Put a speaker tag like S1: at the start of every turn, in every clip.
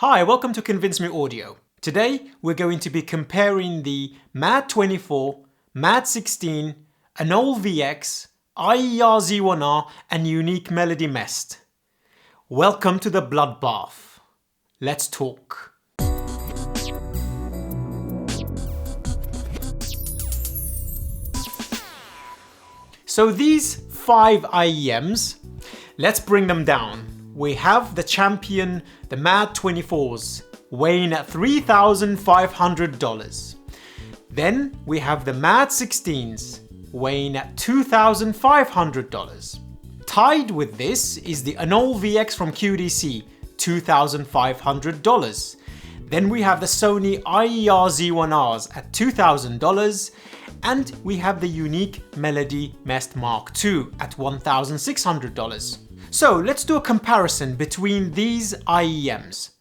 S1: Hi, welcome to ConvinceMeAudio. Today we're going to be comparing the Mad24, Mad16, Anole VX, IERZ1R and unique Melody MEST. Welcome to the bloodbath. Let's talk. So these 5 IEMs, let's bring them down. We have the champion, the Mad24s, weighing at $3,500. Then we have the Mad16s, weighing at $2,500. Tied with this is the Anole VX from QDC, $2,500. Then we have the Sony IERZ1Rs at $2,000. And we have the unique Melody MEST MK II at $1,600. So let's do a comparison between these IEMs.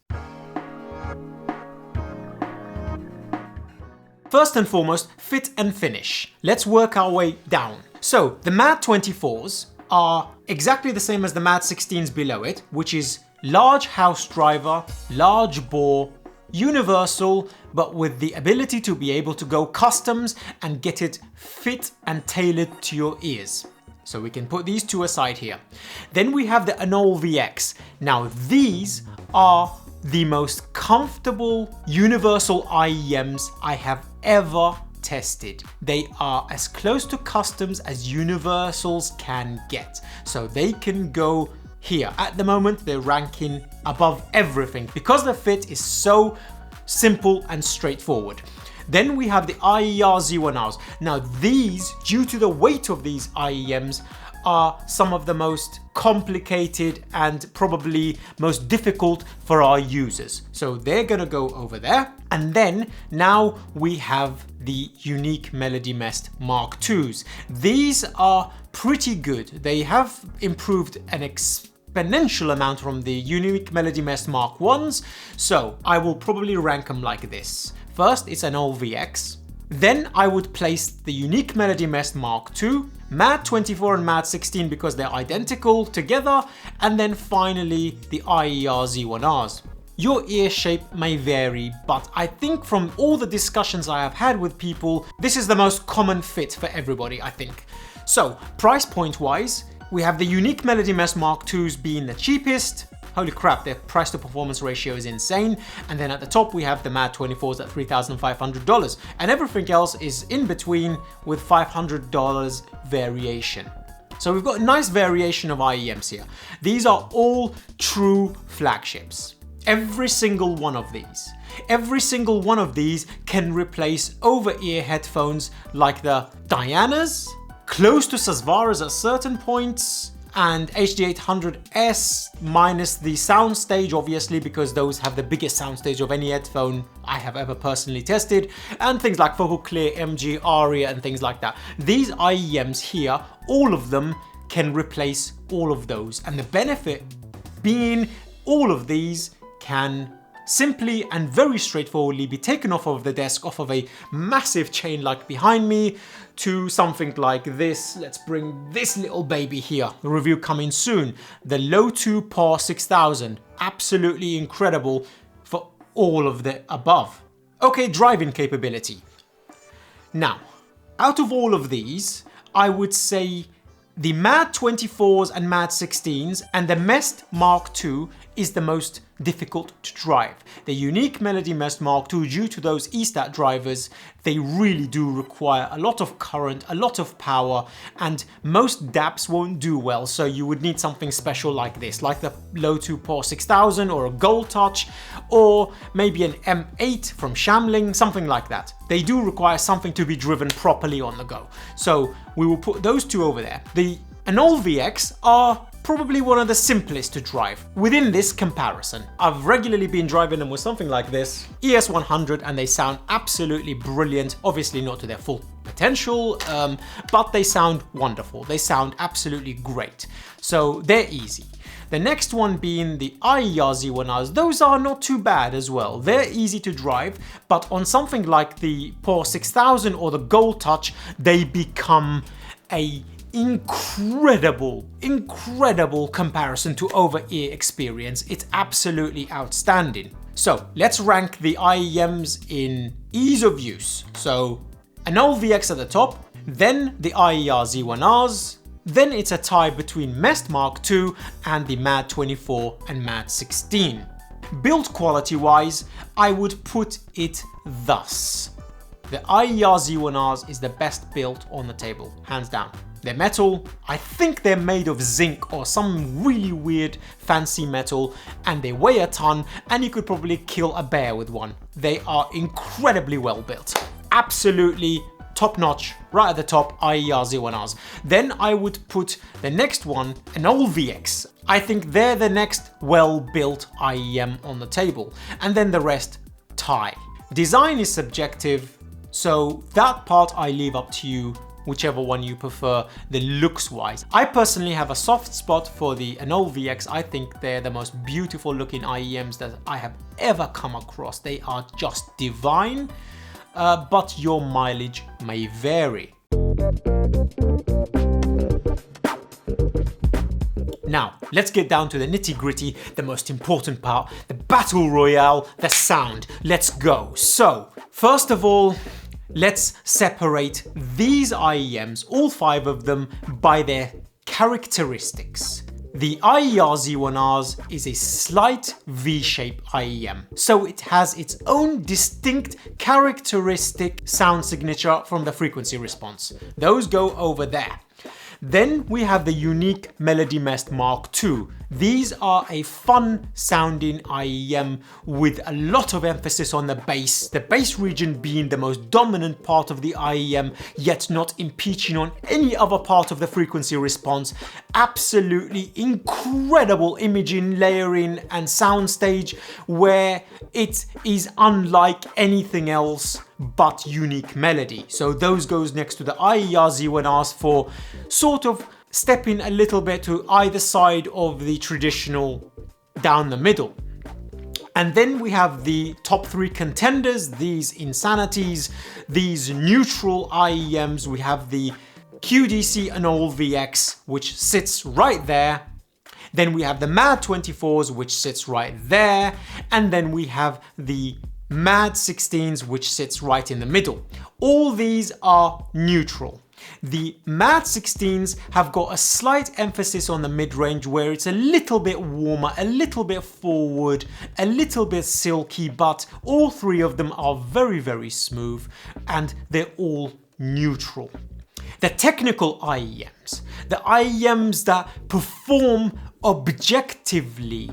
S1: First and foremost, fit and finish. Let's work our way down. So the Mad24s are exactly the same as the Mad16s below it, which is large house driver, large bore, universal, but with the ability to be able to go customs and get it fit and tailored to your ears. So we can put these two aside here. Then we have the Anole VX. Now these are the most comfortable universal IEMs I have ever tested. They are as close to customs as universals can get. So they can go here. At the moment, they're ranking above everything because the fit is so simple and straightforward. Then we have the IERZ1Rs. Now these, due to the weight of these IEMs, are some of the most complicated and probably most difficult for our users. So they're gonna go over there. And then now we have the unique Melody MEST MK IIs. These are pretty good. They have improved an exponential amount from the unique Melody MEST MK Is. So I will probably rank them like this. First, it's Anole VX. Then I would place the unique Melody MEST MK II, Mad24 and Mad16 because they're identical together, and then finally the IERZ1Rs. Your ear shape may vary, but I think from all the discussions I have had with people, this is the most common fit for everybody, I think. So, price point wise, we have the unique Melody MEST MK IIs being the cheapest. Holy crap, their price to performance ratio is insane. And then at the top we have the Mad24s at $3,500. And everything else is in between with $500 variation. So we've got a nice variation of IEMs here. These are all true flagships. Every single one of these. Every single one of these can replace over-ear headphones like the Dianas, close to Sasvaras at certain points, and HD800S minus the soundstage, obviously, because those have the biggest soundstage of any headphone I have ever personally tested, and things like Focal Clear, MG, Aria, and things like that. These IEMs here, all of them can replace all of those, and the benefit being all of these can simply and very straightforwardly be taken off of the desk, off of a massive chain like behind me, to something like this. Let's bring this little baby here. The review coming soon. The Low2 PAW 6000. Absolutely incredible for all of the above. Okay, driving capability. Now, out of all of these, I would say the Mad24s and Mad16s and the MEST MK II is the most difficult to drive. The unique Melody MEST MK II, due to those eStat drivers, they really do require a lot of current, a lot of power, and most DAPs won't do well, so you would need something special like this, like the Low2 PAW 6000 or a Gold Touch, or maybe an M8 from Shamling, something like that. They do require something to be driven properly on the go. So we will put those two over there. The Anole VX are probably one of the simplest to drive within this comparison. I've regularly been driving them with something like this, ES100, and they sound absolutely brilliant. Obviously not to their full potential, but they sound wonderful. They sound absolutely great. So they're easy. The next one being the IERZ1Rs, those are not too bad as well. They're easy to drive, but on something like the PAW 6000 or the Gold Touch, they become a incredible comparison to over-ear experience. It's absolutely outstanding. So let's rank the IEMs in ease of use. So Anole VX at the top, then the IERZ1Rs, then it's a tie between MEST MK II and the Mad24 and Mad16. Build quality wise, I would put it thus. The IERZ1Rs is the best built on the table, hands down. They're metal, I think they're made of zinc or some really weird fancy metal, and they weigh a ton, and you could probably kill a bear with one. They are incredibly well built. Absolutely top notch, right at the top, IERZ1Rs. Then I would put the next one, Anole VX. I think they're the next well-built IEM on the table, and then the rest tie. Design is subjective, so that part I leave up to you, whichever one you prefer, the looks wise. I personally have a soft spot for the Anole VX. I think they're the most beautiful looking IEMs that I have ever come across. They are just divine, but your mileage may vary. Now, let's get down to the nitty-gritty, the most important part, the battle royale, the sound. Let's go. So, first of all, let's separate these IEMs, all 5 of them, by their characteristics. The IERZ1Rs is a slight V-shape IEM, so it has its own distinct characteristic sound signature from the frequency response. Those go over there. Then we have the unique Melody MEST MK II. These are a fun sounding IEM with a lot of emphasis on the bass region being the most dominant part of the IEM, yet not impinging on any other part of the frequency response. Absolutely incredible imaging, layering and soundstage where it is unlike anything else but unique melody. So those goes next to the IERZ1Rs for sort of stepping a little bit to either side of the traditional down the middle. And then we have the top 3 contenders, these insanities, these neutral IEMs. We have the QDC Anole VX, which sits right there. Then we have the Mad24s, which sits right there. And then we have the Mad16s, which sits right in the middle. All these are neutral. The Mad16s have got a slight emphasis on the mid-range where it's a little bit warmer, a little bit forward, a little bit silky, but all 3 of them are very, very smooth and they're all neutral. The technical IEMs, the IEMs that perform objectively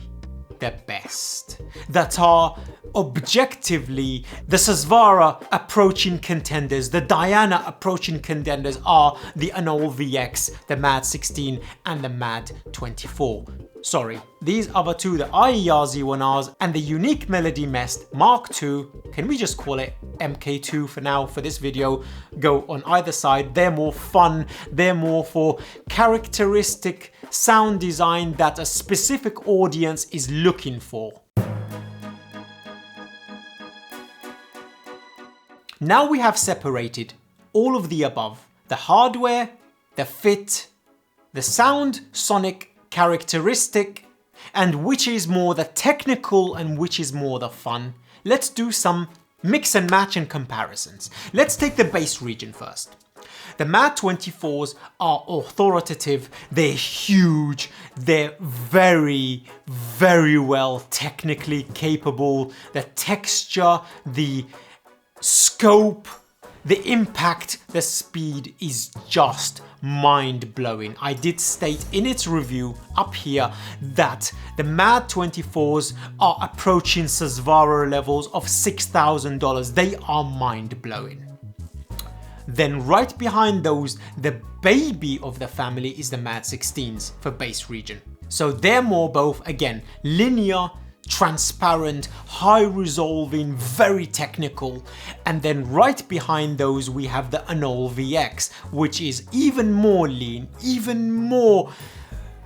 S1: the best, that are objectively the Sasvara approaching contenders, the Diana approaching contenders are the Anole VX, the Mad16 and the Mad24. Sorry, these other 2, the IERZ1Rs and the unique Melody MEST MK II, can we just call it MK2 for now for this video, go on either side. They're more fun, they're more for characteristic sound design that a specific audience is looking for. Now we have separated all of the above, the hardware, the fit, the sound, sonic, characteristic, and which is more the technical and which is more the fun. Let's do some mix and match and comparisons. Let's take the bass region first. The Mad24s are authoritative, they're huge, they're very, very well technically capable. The texture, the scope, the impact, the speed is just mind-blowing. I did state in its review up here that the Mad24s are approaching Sasvara levels of $6,000. They are mind-blowing. Then right behind those, the baby of the family is the Mad16s for bass region. So they're more both, again, linear, transparent, high resolving, very technical. And then right behind those we have the Anole VX, which is even more lean, even more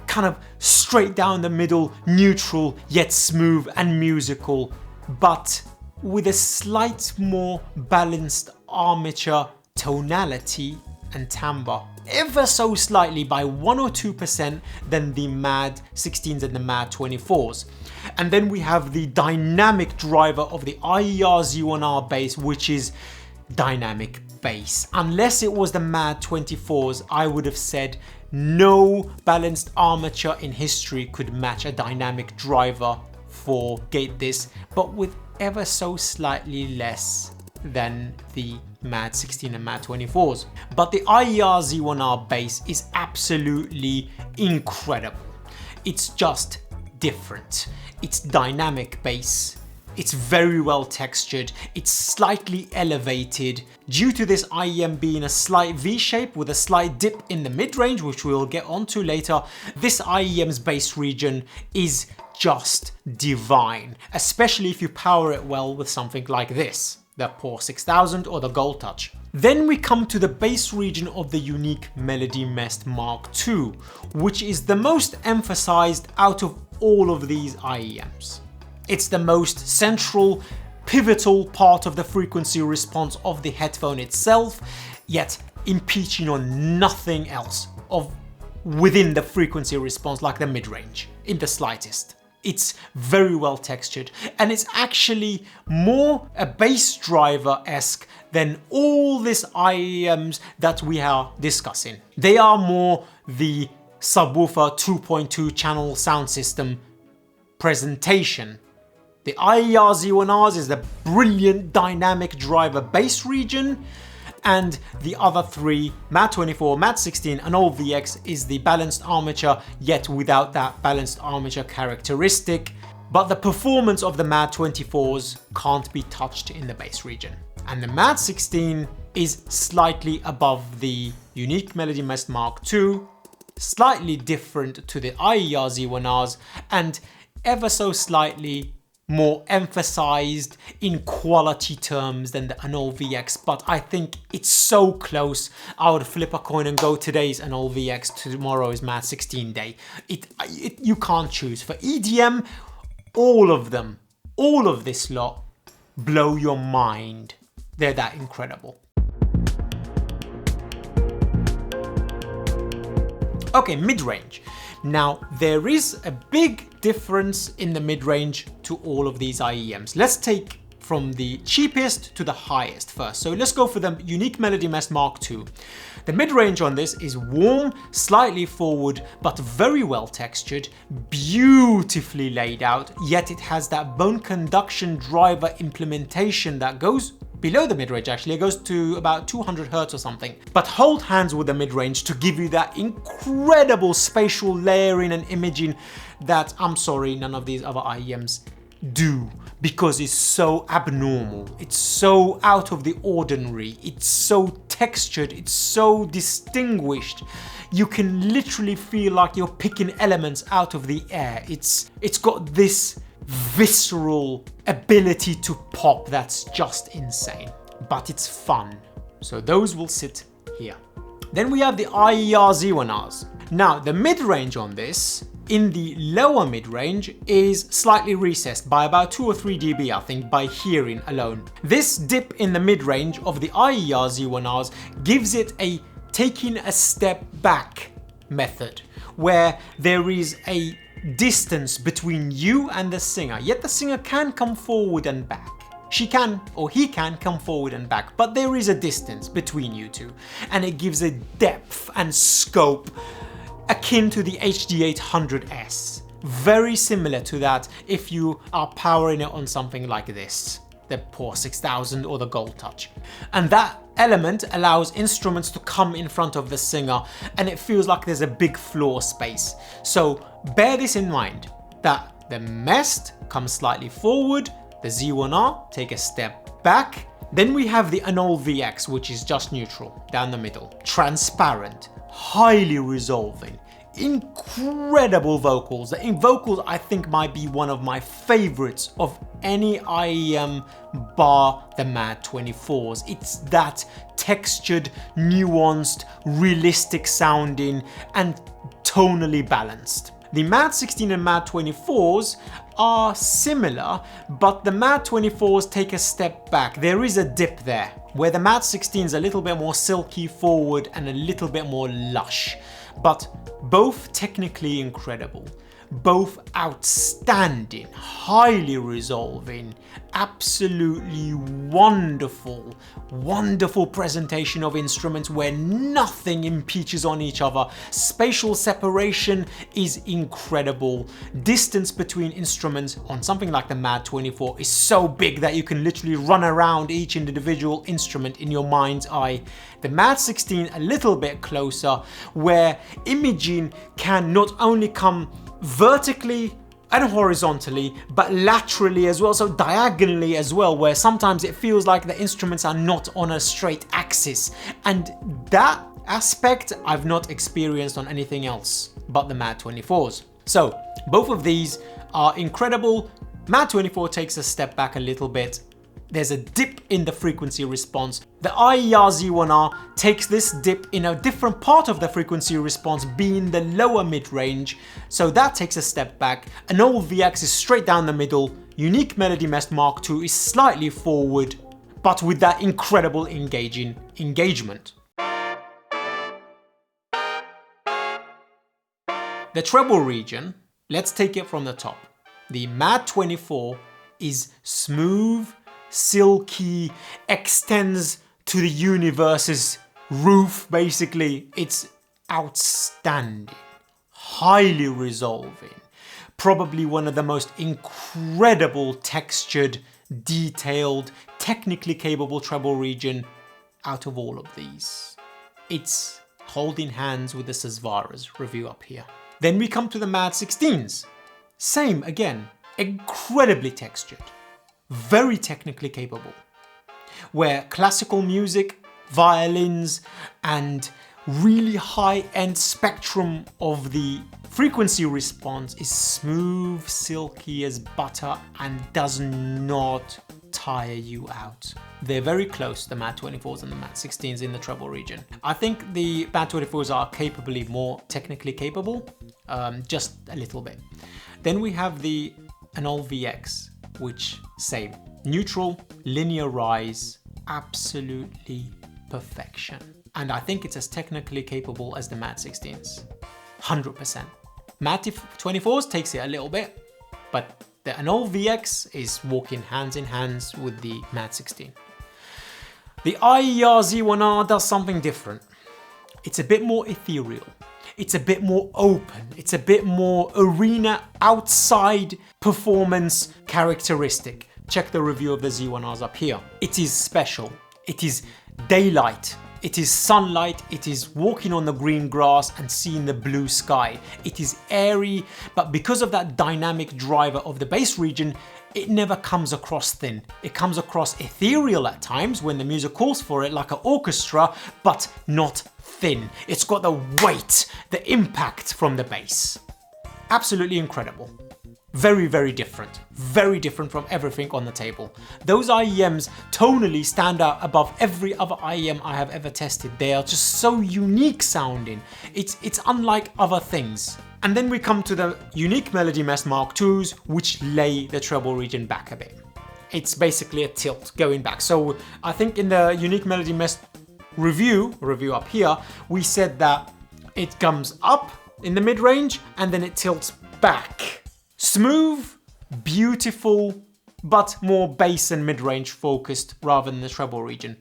S1: kind of straight down the middle, neutral, yet smooth and musical, but with a slight more balanced armature tonality and timbre ever so slightly by 1 or 2% than the Mad 16s and the Mad 24s. And then we have the dynamic driver of the IERZ1R bass, which is dynamic bass. Unless it was the Mad 24s, I would have said no balanced armature in history could match a dynamic driver for gate this, but with ever so slightly less than the Mad 16 and Mad 24s. But the IERZ1R bass is absolutely incredible. It's just different. It's dynamic bass. It's very well textured. It's slightly elevated. Due to this IEM being a slight V shape with a slight dip in the mid-range, which we'll get onto later, this IEM's bass region is just divine, especially if you power it well with something like this, the Poor 6000 or the Gold Touch. Then we come to the bass region of the unique Melody MEST MK II, which is the most emphasized out of all of these IEMs. It's the most central, pivotal part of the frequency response of the headphone itself, yet impinging on nothing else within the frequency response, like the mid-range, in the slightest. It's very well textured, and it's actually more a bass driver-esque than all these IEMs that we are discussing. They are more the subwoofer 2.2 channel sound system presentation. The IERZ1Rs is the brilliant dynamic driver bass region, and the other three, Mad 24, Mad 16, Anole VX, is the balanced armature, yet without that balanced armature characteristic. But the performance of the Mad 24s can't be touched in the bass region. And the Mad 16 is slightly above the unique Melody MEST MK II, slightly different to the IERZ1Rs, and ever so slightly more emphasized in quality terms than the Anole VX, but I think it's so close. I would flip a coin and go today's Anole VX, tomorrow's Mad 16 day. You can't choose. For EDM, all of them, all of this lot blow your mind. They're that incredible. Okay, mid-range. Now, there is a big difference in the mid-range to all of these IEMs. Let's take from the cheapest to the highest first. So let's go for the unique Melody MEST MK II. The mid-range on this is warm, slightly forward, but very well textured, beautifully laid out, yet it has that bone conduction driver implementation that goes below the mid-range. Actually, it goes to about 200 Hertz or something. But hold hands with the mid-range to give you that incredible spatial layering and imaging that, I'm sorry, none of these other IEMs do, because it's so abnormal, it's so out of the ordinary, it's so textured, it's so distinguished. You can literally feel like you're picking elements out of the air. It's got this visceral ability to pop that's just insane, but it's fun. So those will sit here. Then we have the IERZ1Rs. Now, the mid-range on this, in the lower mid-range, is slightly recessed by about 2 or 3 dB, I think, by hearing alone. This dip in the mid-range of the IERZ1Rs gives it a taking a step back method, where there is a distance between you and the singer, yet the singer can come forward and back. She can, or he can, come forward and back, but there is a distance between you two, and it gives a depth and scope akin to the HD800S. Very similar to that if you are powering it on something like this, the Poor 6000 or the Gold Touch. And that element allows instruments to come in front of the singer, and it feels like there's a big floor space. So bear this in mind, that the MEST comes slightly forward, the Z1R take a step back. Then we have the Anole VX, which is just neutral, down the middle. Transparent, highly resolving, incredible vocals. The vocals, I think, might be one of my favorites of any IEM bar the Mad 24s. It's that textured, nuanced, realistic sounding, and tonally balanced. The Mad 16 and Mad 24s are similar, but the Mad 24s take a step back. There is a dip there. where the Mad16 is a little bit more silky forward and a little bit more lush, but both technically incredible. Both outstanding, highly resolving, absolutely wonderful, wonderful presentation of instruments where nothing impeaches on each other. Spatial separation is incredible. Distance between instruments on something like the Mad24 is so big that you can literally run around each individual instrument in your mind's eye. The Mad16 a little bit closer, where imaging can not only come vertically and horizontally, but laterally as well, so diagonally as well, where sometimes it feels like the instruments are not on a straight axis. And that aspect I've not experienced on anything else but the Mad24s. So both of these are incredible. Mad24 takes a step back a little bit. There's a dip in the frequency response. The IERZ1R takes this dip in a different part of the frequency response, being the lower mid-range, so that takes a step back. Anole VX is straight down the middle. Unique Melody MEST MK II is slightly forward, but with that incredible engaging engagement. The treble region, let's take it from the top. The Mad24 is smooth, silky, extends to the universe's roof, basically. It's outstanding, highly resolving, probably one of the most incredible textured, detailed, technically capable treble region out of all of these. It's holding hands with the Zeospantera review up here. Then we come to the Mad16s. Same again, incredibly textured, very technically capable, where classical music, violins, and really high-end spectrum of the frequency response is smooth, silky as butter, and does not tire you out. They're very close, the Mad24s and the Mad16s in the treble region. I think the Mad24s are capably more technically capable, just a little bit. Then we have the Anole VX, which same, neutral, linear rise, absolutely perfection. And I think it's as technically capable as the Mad16s, 100%. Mad24s takes it a little bit, but the Anole VX is walking hands in hands with the Mad16. The IERZ1R does something different. It's a bit more ethereal. It's a bit more open. It's a bit more arena outside performance characteristic. Check the review of the Z1Rs up here. It is special. It is daylight. It is sunlight. It is walking on the green grass and seeing the blue sky. It is airy, but because of that dynamic driver of the bass region, it never comes across thin. It comes across ethereal at times when the music calls for it, like an orchestra, but not thin. It's got the weight, the impact from the bass. Absolutely incredible. Very, very different from everything on the table. Those IEMs tonally stand out above every other IEM I have ever tested. They are just so unique sounding. It's unlike other things. And then we come to the unique Melody MEST MK IIs, which lay the treble region back a bit. It's basically a tilt going back. So I think in the unique Melody MEST review up here, we said that it comes up in the mid-range and then it tilts back. Smooth, beautiful, but more bass and mid-range focused rather than the treble region.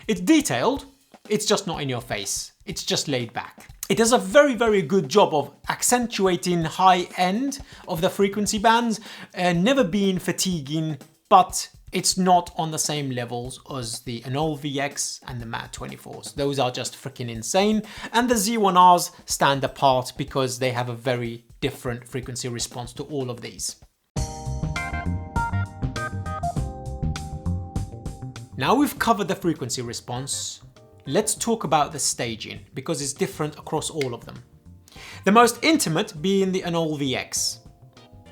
S1: It's detailed, it's just not in your face. It's just laid back. It does a very, very good job of accentuating high end of the frequency bands, never being fatiguing, but it's not on the same levels as the Anole VX and the Mad24s. Those are just freaking insane. And the Z1Rs stand apart because they have a very different frequency response to all of these. Now we've covered the frequency response, let's talk about the staging because it's different across all of them. The most intimate being the Anole VX,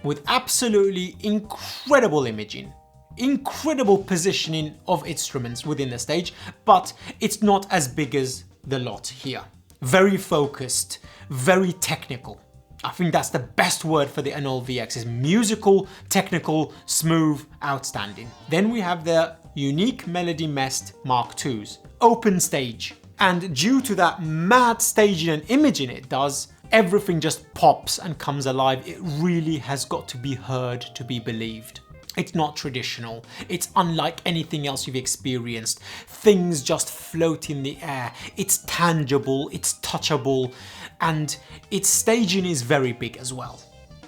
S1: with absolutely incredible imaging, incredible positioning of instruments within the stage, but it's not as big as the lot here. Very focused, very technical. I think that's the best word for the Anole VX, is musical, technical, smooth, outstanding. Then we have the unique Melody MEST MK IIs, open stage. And due to that mad staging and imaging it does, everything just pops and comes alive. It really has got to be heard to be believed. It's not traditional. It's unlike anything else you've experienced. Things just float in the air. It's tangible, it's touchable, and its staging is very big as well.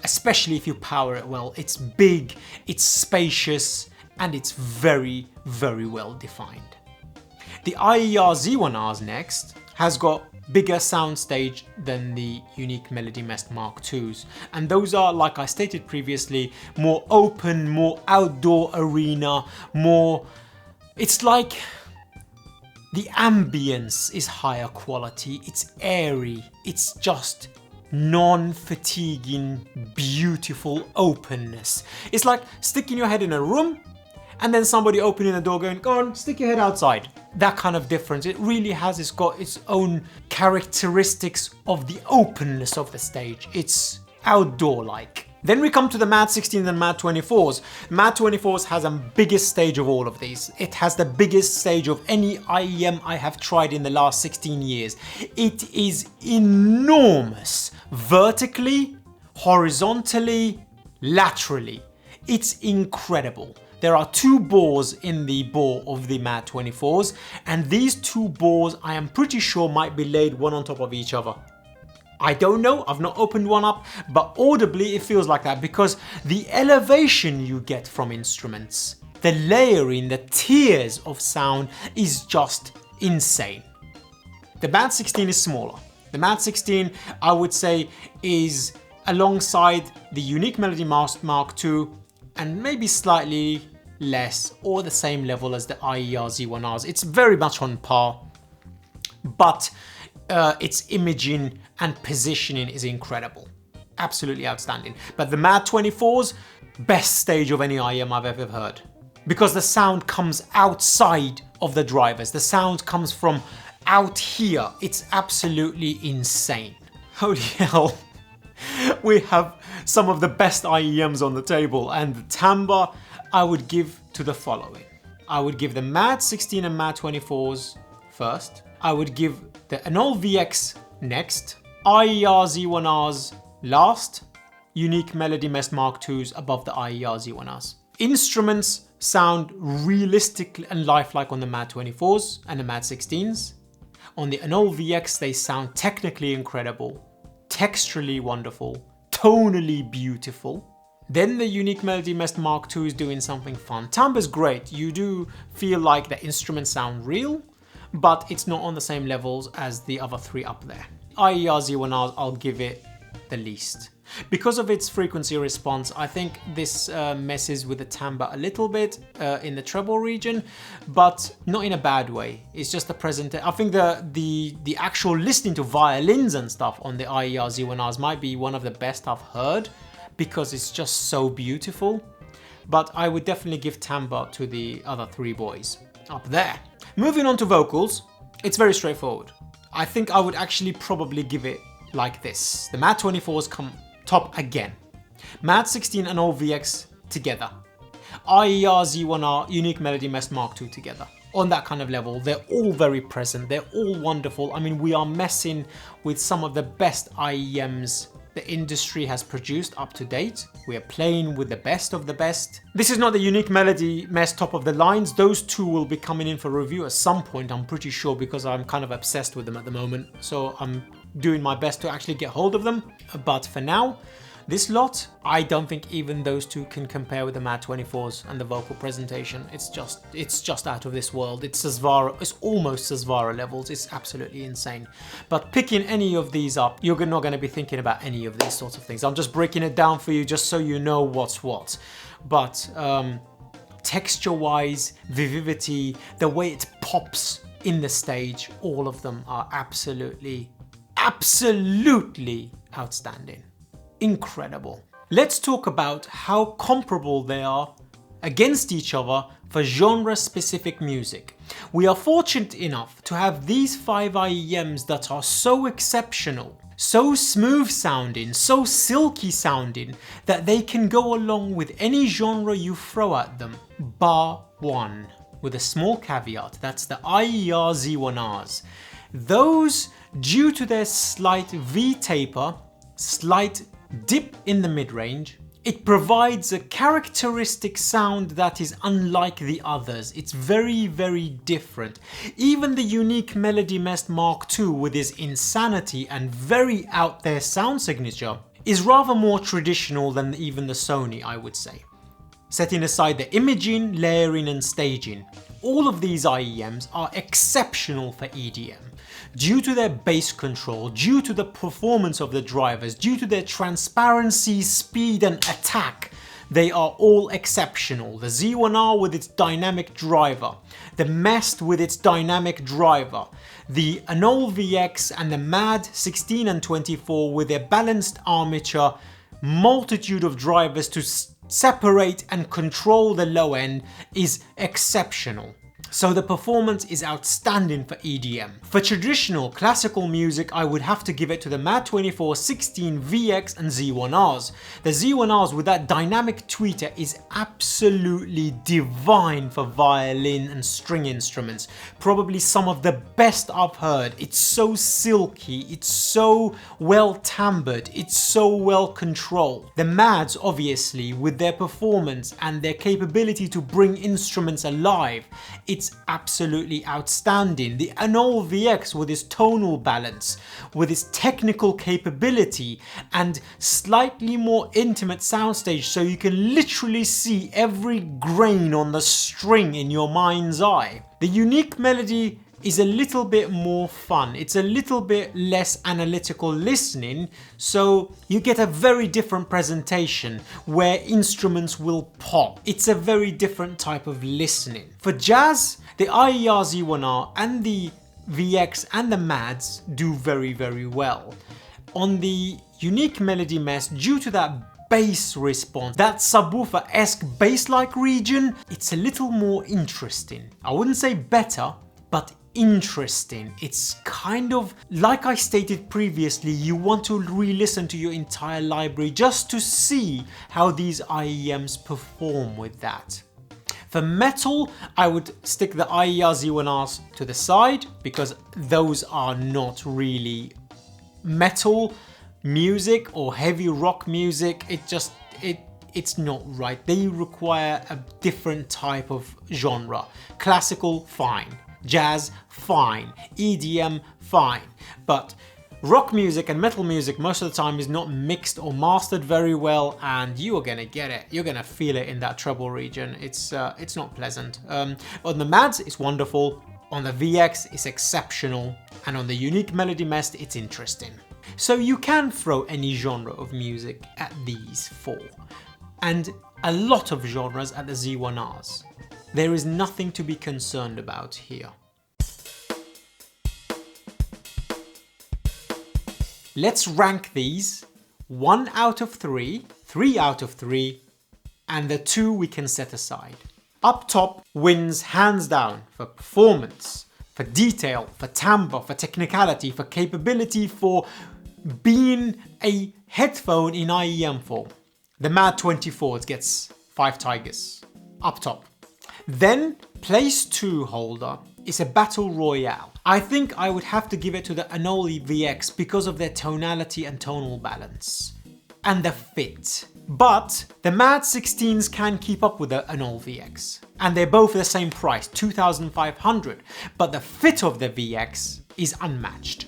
S1: Especially if you power it well. It's big, it's spacious, and it's very, very well defined. The IERZ1R's next has got bigger soundstage than the unique Melody MEST MK IIs, and those are, like I stated previously, more open, more outdoor arena, more... It's like the ambience is higher quality, it's airy, it's just non-fatiguing, beautiful openness. It's like sticking your head in a room and then somebody opening the door going, go on, stick your head outside. That kind of difference. It really has, it's got its own characteristics of the openness of the stage. It's outdoor-like. Then we come to the Mad16s and Mad24s. Mad24s has the biggest stage of all of these. It has the biggest stage of any IEM I have tried in the last 16 years. It is enormous, vertically, horizontally, laterally. It's incredible. There are two bores in the bore of the Mad24s, and these two bores I am pretty sure might be laid one on top of each other. I don't know, I've not opened one up, but audibly it feels like that because the elevation you get from instruments, the layering, the tiers of sound is just insane. The Mad16 is smaller. The Mad16, I would say, is alongside the unique Melody MEST MK II and maybe slightly less or the same level as the IERZ1Rs. It's very much on par, but its imaging and positioning is incredible. Absolutely outstanding. But the Mad24's best stage of any IEM I've ever heard. Because the sound comes outside of the drivers. The sound comes from out here. It's absolutely insane. Holy hell. We have some of the best IEMs on the table, and the timbre I would give to the following. I would give the Mad16 and Mad24s first. I would give the Anole VX next. IERZ1Rs last. Unique Melody MEST MK IIs above the IERZ1Rs. Instruments sound realistic and lifelike on the Mad24s and the Mad16s. On the Anole VX they sound technically incredible, texturally wonderful, tonally beautiful. Then the unique Melody MEST MK II is doing something fun. Timbre's great. You do feel like the instruments sound real, but it's not on the same levels as the other three up there. IERZ1R, I'll give it the least. Because of its frequency response, I think this messes with the timbre a little bit in the treble region, but not in a bad way. It's just the present. I think the actual listening to violins and stuff on the IERZ1Rs might be one of the best I've heard because it's just so beautiful. But I would definitely give timbre to the other three boys up there. Moving on to vocals, it's very straightforward. I think I would actually probably give it like this. The Mad24s come top again. Mad16 and Anole VX together. IERZ1R, unique Melody MEST MK II together. On that kind of level, they're all very present. They're all wonderful. I mean, we are messing with some of the best IEMs the industry has produced up to date. We are playing with the best of the best. This is not the unique Melody MEST top of the lines. Those two will be coming in for review at some point, I'm pretty sure, because I'm kind of obsessed with them at the moment. So I'm doing my best to actually get hold of them. But for now, this lot, I don't think even those two can compare with the Mad24s and the vocal presentation. It's just out of this world. It's almost Zeospantera levels. It's absolutely insane. But picking any of these up, you're not going to be thinking about any of these sorts of things. I'm just breaking it down for you just so you know what's what. But texture-wise, vivivity, the way it pops in the stage, all of them are absolutely outstanding. Incredible. Let's talk about how comparable they are against each other for genre-specific music. We are fortunate enough to have these 5 IEMs that are so exceptional, so smooth sounding, so silky sounding, that they can go along with any genre you throw at them, bar one. with a small caveat. That's the IERZ1Rs. Those, due to their slight V taper, slight dip in the mid-range, it provides a characteristic sound that is unlike the others. It's very, very different. Even the unique Melody MEST MK II with its insanity and very out there sound signature is rather more traditional than even the Sony, I would say. Setting aside the imaging, layering and staging, all of these IEMs are exceptional for EDM. Due to their bass control, due to the performance of the drivers, due to their transparency, speed and attack, they are all exceptional. The Z1R with its dynamic driver, the MEST with its dynamic driver, the Anole VX and the Mad16 and 24 with their balanced armature, multitude of drivers to separate and control the low end is exceptional. So the performance is outstanding for EDM. For traditional classical music, I would have to give it to the Mad24 16 VX and Z1Rs. The Z1Rs with that dynamic tweeter is absolutely divine for violin and string instruments. Probably some of the best I've heard. It's so silky, it's so well timbred, it's so well controlled. The Mads, obviously, with their performance and their capability to bring instruments alive, it's absolutely outstanding. The Anole VX with its tonal balance, with its technical capability and slightly more intimate soundstage, so you can literally see every grain on the string in your mind's eye. The unique Melody is a little bit more fun. It's a little bit less analytical listening, so you get a very different presentation where instruments will pop. It's a very different type of listening. For jazz, the IERZ1R and the VX and the Mads do very, very well. On the unique Melody MEST, due to that bass response, that subwoofer-esque bass-like region, it's a little more interesting. I wouldn't say better, but interesting. It's kind of, like I stated previously, you want to re-listen to your entire library just to see how these IEMs perform with that. For metal, I would stick the IERZ1Rs to the side because those are not really metal music or heavy rock music. It's not right. They require a different type of genre. Classical, fine. Jazz, fine. EDM, fine. But rock music and metal music most of the time is not mixed or mastered very well, and you are gonna get it. You're gonna feel it in that treble region. It's not pleasant. On the Mads, it's wonderful. On the VX, it's exceptional. And on the unique Melody MEST, it's interesting. So you can throw any genre of music at these four, and a lot of genres at the Z1Rs. There is nothing to be concerned about here. Let's rank these 1 out of 3, 3 out of 3, and the 2 we can set aside. Up top wins hands down for performance, for detail, for timbre, for technicality, for capability, for being a headphone in IEM form. The Mad24 gets 5 tigers. Up top. Then, place 2 holder is a Battle Royale. I think I would have to give it to the Anole VX because of their tonality and tonal balance. And the fit. But the Mad16s can keep up with the Anole VX. And they're both the same price, 2,500. But the fit of the VX is unmatched.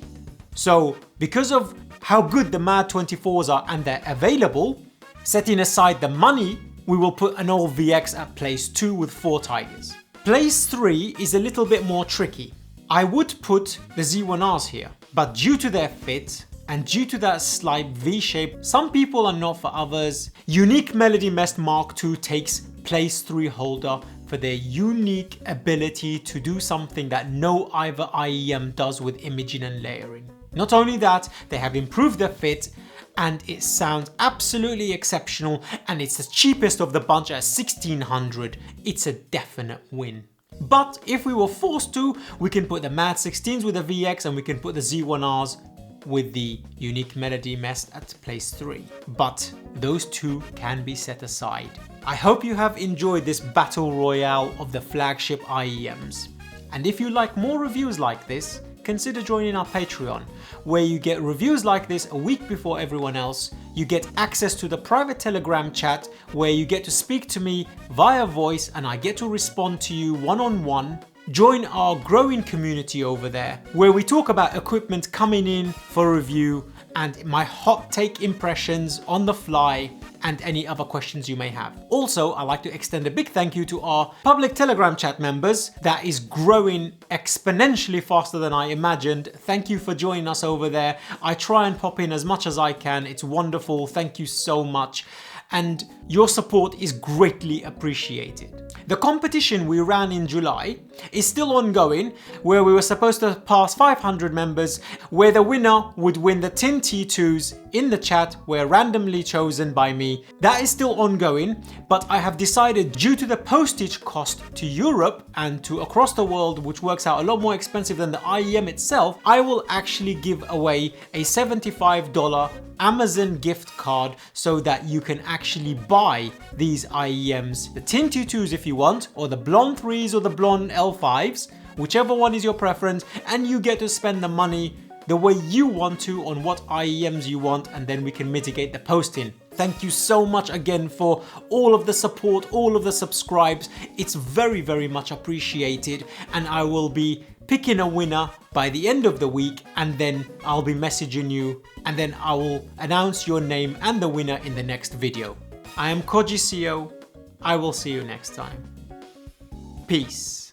S1: So, because of how good the Mad24s are and they're available, setting aside the money, we will put Anole VX at place 2 with 4 tigers. Place 3 is a little bit more tricky. I would put the Z1Rs here, but due to their fit and due to that slight V shape, some people are not, for others. Unique Melody MEST MK II takes place 3 holder for their unique ability to do something that no other IEM does with imaging and layering. Not only that, they have improved their fit and it sounds absolutely exceptional, and it's the cheapest of the bunch at 1,600. It's a definite win. But if we were forced to, we can put the Mad16s with the VX and we can put the Z1Rs with the unique Melody MEST at place 3. But those 2 can be set aside. I hope you have enjoyed this battle royale of the flagship IEMs. And if you like more reviews like this, consider joining our Patreon, where you get reviews like this a week before everyone else. You get access to the private Telegram chat where you get to speak to me via voice and I get to respond to you one-on-one. Join our growing community over there where we talk about equipment coming in for review and my hot take impressions on the fly and any other questions you may have. Also, I'd like to extend a big thank you to our public Telegram chat members that is growing exponentially faster than I imagined. Thank you for joining us over there. I try and pop in as much as I can. It's wonderful. Thank you so much. And your support is greatly appreciated. The competition we ran in July is still ongoing, where we were supposed to pass 500 members, where the winner would win the tin T2s in the chat, were randomly chosen by me. That is still ongoing, but I have decided, due to the postage cost to Europe and to across the world, which works out a lot more expensive than the IEM itself, I will actually give away a $75 Amazon gift card so that you can actually buy these IEMs, the tin T2s if you want, or the blonde 3s or the blonde L5s, whichever one is your preference, and you get to spend the money the way you want to on what IEMs you want, and then we can mitigate the posting. Thank you so much again for all of the support, all of the subscribes. It's very, very much appreciated, and I will be picking a winner by the end of the week, and then I'll be messaging you, and then I will announce your name and the winner in the next video. I am Koji CEO. I will see you next time. Peace.